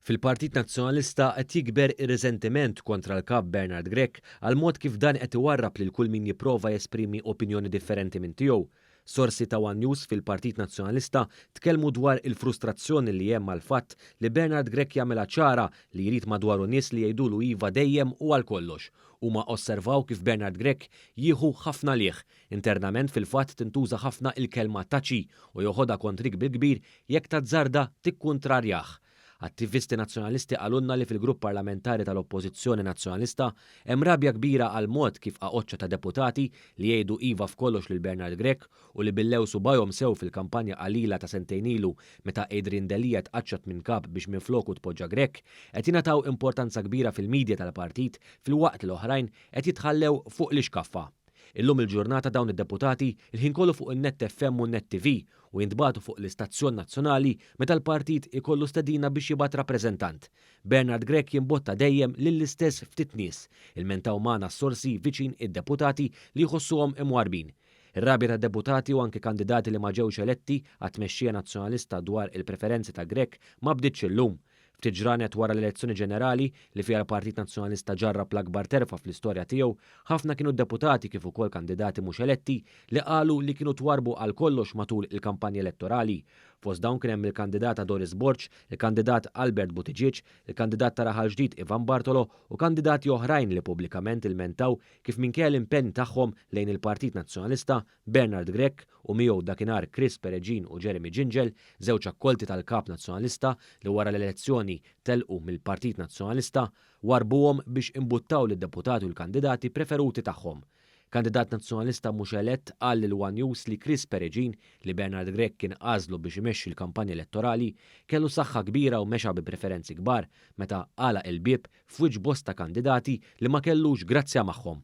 Fil-Partit Nazzjonalista qed jikber ir-riżentiment kontra l-kap Bernard Grech għal mod kif dan qed iwarrab lil kull min jipprova jesprimi opinjoni differenti minn tiegħu. Sorsi ta' One News fil-Partit Nazzjonalista tkellmu dwar il-frustrazzjoni li hemm mal-fatt li Bernard Grech jagħmilha ċara li jrid madwaru nies li jgħidulu iva dejjem u għal kollox. Huma osservaw kif Bernard Grech jieħu ħafna lieħ. Internament fil-fatt tintuża ħafna il-kelma taċi u joħodha kontrik bil-kbir jekk tażarda tikkuntrarjah. Attivisti nazzjonalisti għalunna li fil-grupp parlamentari tal-Oppożizzjoni Nazzjonalista hemm rabja kbira għal mod kif aqoċċa ta' deputati li jgħidu iva f'kollox lil Bernard Grech u li billew subajhom sew fil-kampanja qalila ta' sentejn ilu meta Adrian Delija tqaċċat minn kap biex minfloku tpoġġa Grech qed jingħataw importanza kbira fil-midja tal-partit filwaqt l-oħrajn qed jitħallew fuq l-iskaffa. Illum il-ġurnata dawn id-deputati il-ħin kollu fuq il-Net FM u Net TV u jintbagħtu fuq l-istazzjon nazzjonali meta l-partit ikollu stedina biex jibgħat rappreżentant. Bernard Grech jimbotta dejjem lill-istess ftit nies, ilmentaw magħna s-sorsi viċin id-deputati li jħossuhom imwarbin. Ir-rabja tad-deputati u anke kandidati li ma ġewx eletti għat-tmexxija nazzjonalista dwar il-preferenzi ta' Grech ma bdietx illum. Ftit ġranet wara l-elezzjoni ġenerali li fiha l-Partit Nazzjonalista ġarrab l-akbar terfa fl-istorja tiegħu, ħafna kienu deputati kif ukoll kandidati mhux eletti li qalu li kienu twarbu għal kollox matul il-kampanja elettorali. Fost dawn kien hemm il-kandidata Doris Borch, il-kandidat Albert Buttigieg, il-kandidat taraħal ġdid Ivan Bartolo u kandidati oħrajn li pubblikament ilmentaw kif minkejja l-impenn tagħhom lejn il-Partit Nazzjonalista, Bernard Grech u miegħu dakinhar Chris Pereġin u Jeremy Gingell, żewġ akkolti tal-kap Nazzjonalista li wara l-elezzjoni telqu mill-Partit Nazzjonalista, warbuhom biex imbuttaw lid-deputati u l-kandidati preferuti tagħhom. Kandidat nazzjonalista mhux elett qal lil One News li Chris Pereġin li Bernard Grech kien għażlu biex imexxi l-kampanja elettorali kellu saħħa kbira u mexa bi preferenzi kbar meta għala il-bieb f'wiġġ bosta kandidati li ma kellux grazzja magħhom.